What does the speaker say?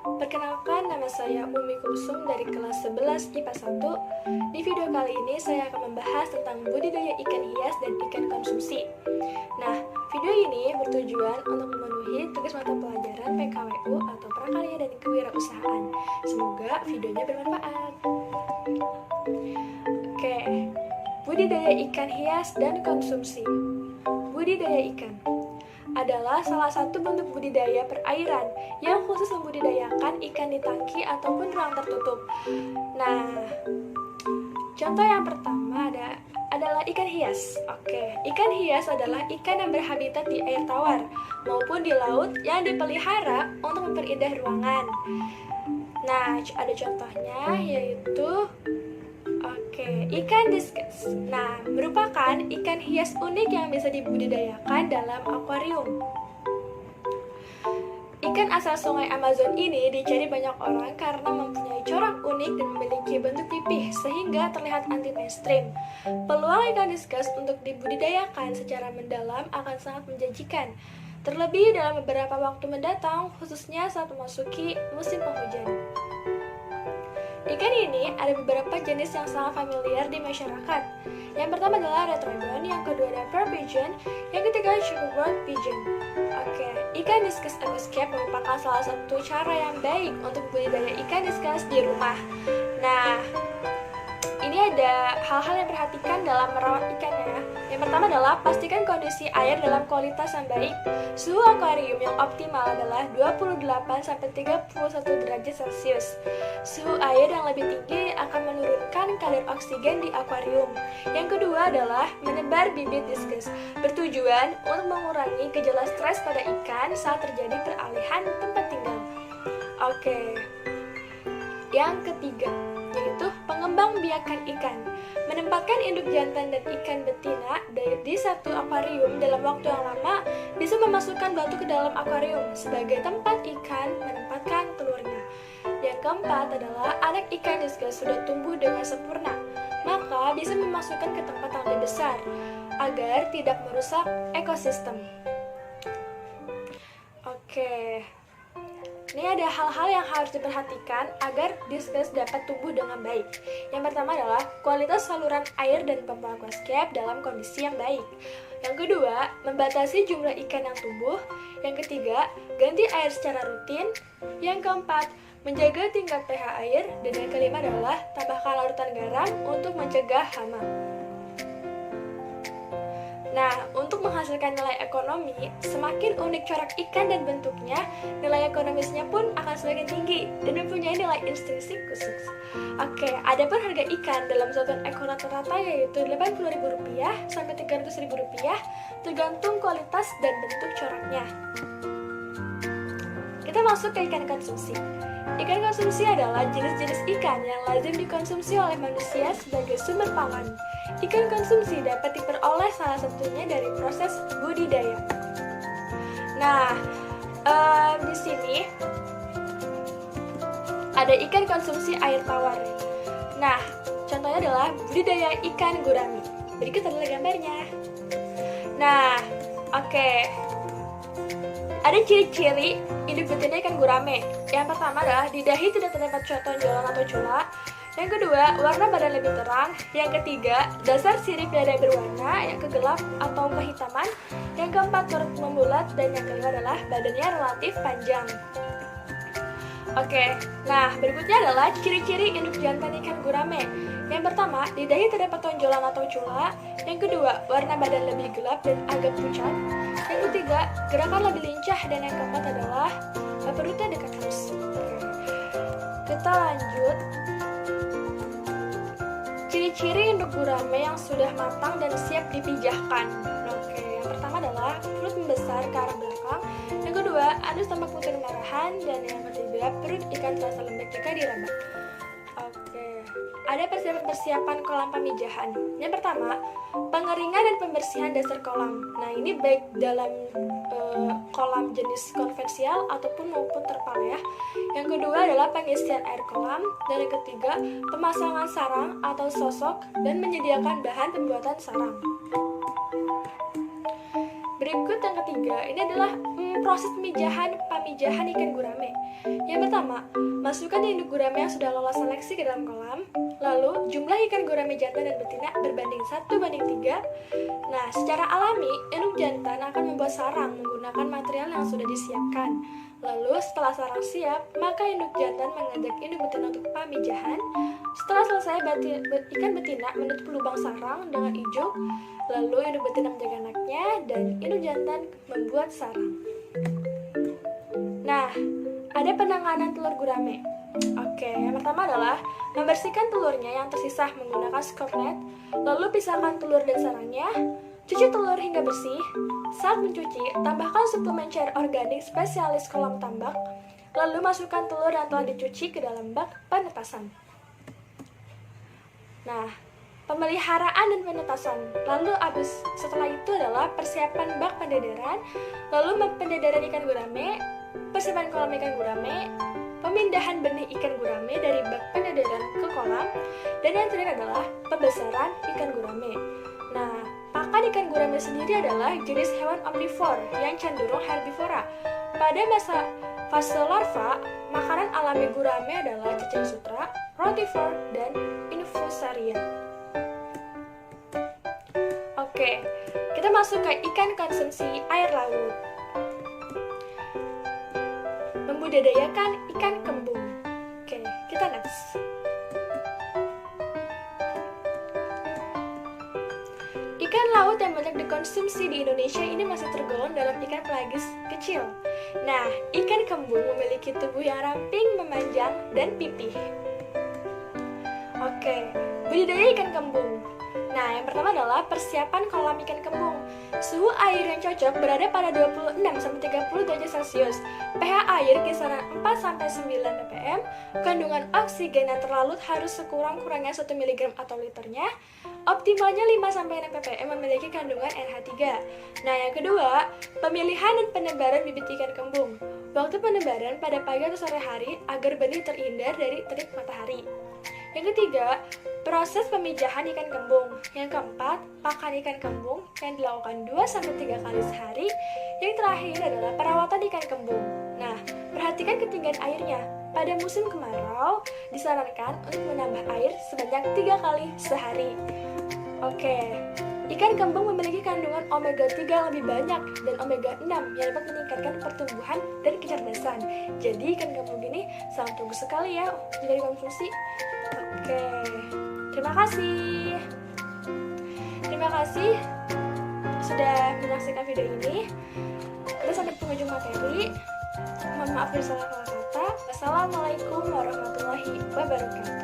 Perkenalkan, nama saya Umi Kulsum dari kelas 11 IPA 1. Di video kali ini saya akan membahas tentang budidaya ikan hias dan ikan konsumsi. Nah, video ini bertujuan untuk memenuhi tugas mata pelajaran PKWU atau Prakarya dan Kewirausahaan. Semoga videonya bermanfaat. Oke, budidaya ikan hias dan konsumsi. Budidaya ikan adalah salah satu bentuk budidaya perairan yang khusus membudidayakan ikan di tangki ataupun ruang tertutup. Nah, contoh yang pertama adalah ikan hias. Oke, ikan hias adalah ikan yang berhabitat di air tawar maupun di laut yang dipelihara untuk memperindah ruangan. Nah, ada contohnya yaitu ikan discus. Nah, merupakan ikan hias unik yang bisa dibudidayakan dalam akuarium. Ikan asal sungai Amazon ini dicari banyak orang karena mempunyai corak unik dan memiliki bentuk pipih sehingga terlihat anti mainstream. Peluang ikan discus untuk dibudidayakan secara mendalam akan sangat menjanjikan, terlebih dalam beberapa waktu mendatang, khususnya saat memasuki musim penghujan. Ikan ini ada beberapa jenis yang sangat familiar di masyarakat. Yang pertama adalah Retrodon, yang kedua adalah Pearl Pigeon, yang ketiga Checkerboard Pigeon. Ikan discus aquascape merupakan salah satu cara yang baik untuk budidaya ikan discus di rumah. Nah, ini ada hal-hal yang perhatikan dalam merawat ikannya. Yang pertama adalah pastikan kondisi air dalam kualitas yang baik. Suhu akuarium yang optimal adalah 28-31 derajat Celcius. Suhu air yang lebih tinggi akan menurunkan kadar oksigen di akuarium. Yang kedua adalah menebar bibit discus, bertujuan untuk mengurangi gejala stres pada ikan saat terjadi peralihan tempat tinggal. Yang ketiga yaitu pengembang biakan ikan. Menempatkan induk jantan dan ikan betina di satu akuarium dalam waktu yang lama bisa memasukkan batu ke dalam akuarium sebagai tempat ikan menempatkan telurnya. Yang keempat adalah anak ikan discus sudah tumbuh dengan sempurna, maka bisa memasukkan ke tempat yang lebih besar agar tidak merusak ekosistem. Ini ada hal-hal yang harus diperhatikan agar discus dapat tumbuh dengan baik. Yang pertama adalah kualitas saluran air dan pompa aquascape dalam kondisi yang baik. Yang kedua, membatasi jumlah ikan yang tumbuh. Yang ketiga, ganti air secara rutin. Yang keempat, menjaga tingkat pH air. Dan yang kelima adalah tambahkan larutan garam untuk mencegah hama. Nah, untuk menghasilkan nilai ekonomi, semakin unik corak ikan dan bentuknya, nilai ekonomisnya pun akan semakin tinggi dan mempunyai nilai intrinsik khusus. Adapun harga ikan dalam satuan ekor rata-rata yaitu Rp80.000 sampai Rp300.000, tergantung kualitas dan bentuk coraknya. Kita masuk ke ikan konsumsi. Ikan konsumsi adalah jenis-jenis ikan yang lazim dikonsumsi oleh manusia sebagai sumber pangan. Ikan konsumsi dapat diperoleh salah satunya dari proses budidaya. Nah, di sini ada ikan konsumsi air tawar. Nah, contohnya adalah budidaya ikan gurami. Berikut adalah gambarnya. Nah, ada ciri-ciri induk betina ikan gurame. Yang pertama adalah di dahi tidak terdapat tonjolan atau cula. Yang kedua, warna badan lebih terang. Yang ketiga, dasar sirip dada berwarna yang kegelap atau kehitaman. Yang keempat, perut membulat. Dan yang kelima adalah badannya relatif panjang. Nah berikutnya adalah ciri-ciri induk jantan ikan gurame. Yang pertama, di dahi terdapat tonjolan atau cula. Yang kedua, warna badan lebih gelap dan agak pucat. Yang ketiga, gerakan lebih lincah. Dan yang keempat adalah perutnya dekat halus. Kita lanjut. Ciri-ciri induk gurame yang sudah matang dan siap dipijahkan. Yang pertama adalah perut membesar ke arah belakang. Yang kedua, anus tampak putih kemerahan. Dan yang ketiga, perut ikan terasa lembek jika diraba. Ada persiapan kolam pemijahan. Yang pertama, pengeringan dan pembersihan dasar kolam. Nah, ini baik dalam kolam jenis konvensional ataupun maupun terpal ya. Yang kedua adalah pengisian air kolam. Dan yang ketiga, pemasangan sarang atau sosok dan menyediakan bahan pembuatan sarang. Berikut yang ketiga, ini adalah proses pemijahan ikan gurame. Yang Pertama, masukkan induk gurame yang sudah lolos seleksi ke dalam kolam. Lalu, jumlah ikan gurame jantan dan betina berbanding 1:3. Nah, secara alami, induk jantan akan membuat sarang menggunakan material yang sudah disiapkan. Lalu, setelah sarang siap, maka induk jantan mengajak induk betina untuk pemijahan. Setelah selesai, ikan betina menutup lubang sarang dengan ijuk. Lalu, induk betina menjaga anaknya dan induk jantan membuat sarang. Nah, ada penanganan telur gurame. Oke, yang pertama adalah membersihkan telurnya yang tersisa menggunakan scorecnet, lalu pisahkan telur dan sarangnya, cuci telur hingga bersih. Saat mencuci, tambahkan suplemen cair organik spesialis kolam tambak, lalu masukkan telur yang telah dicuci ke dalam bak penetasan. Nah, pemeliharaan dan penetasan. Lalu setelah itu adalah persiapan bak pendederan, lalu pendederan ikan gurame, persiapan kolam ikan gurame, pemindahan benih ikan gurame dari bak pendederan ke kolam, dan yang terakhir adalah pembesaran ikan gurame. Nah, pakan ikan gurame sendiri adalah jenis hewan omnivor yang cenderung herbivora. Pada fase larva, makanan alami gurame adalah cacing sutra, rotivor, dan infusarian. Oke, kita masuk ke ikan konsumsi air laut. Membudidayakan ikan kembung. Oke, kita next. Ikan laut yang banyak dikonsumsi di Indonesia ini masih tergolong dalam ikan pelagis kecil. Nah, ikan kembung memiliki tubuh yang ramping, memanjang, dan pipih. Oke, budidaya ikan kembung. Nah, yang pertama adalah persiapan kolam ikan kembung. Suhu air yang cocok berada pada 26-30 derajat Celcius. pH air kisaran 4-9 ppm. Kandungan oksigen yang terlalut harus sekurang-kurangnya 1 mg atau liternya. Optimalnya 5-6 ppm memiliki kandungan NH3. Nah, yang kedua, pemilihan dan penebaran bibit ikan kembung. Waktu penebaran pada pagi atau sore hari agar benih terhindar dari terik matahari. Yang ketiga, proses pemijahan ikan kembung. Yang keempat, pakan ikan kembung yang dilakukan 2-3 kali sehari. Yang terakhir adalah perawatan ikan kembung. Nah, perhatikan ketinggian airnya. Pada musim kemarau, disarankan untuk menambah air sebanyak 3 kali sehari. Oke, ikan kembung memiliki kandungan omega 3 lebih banyak dan omega 6 yang dapat meningkatkan pertumbuhan dan kecerdasan. Jadi ikan kembung ini sangat bagus sekali ya jika dikonsumsi. Oke, terima kasih. Terima kasih sudah menyaksikan video ini. Kita sampai penghujung materi. Mohon maaf dari salah kata. Wassalamualaikum warahmatullahi wabarakatuh.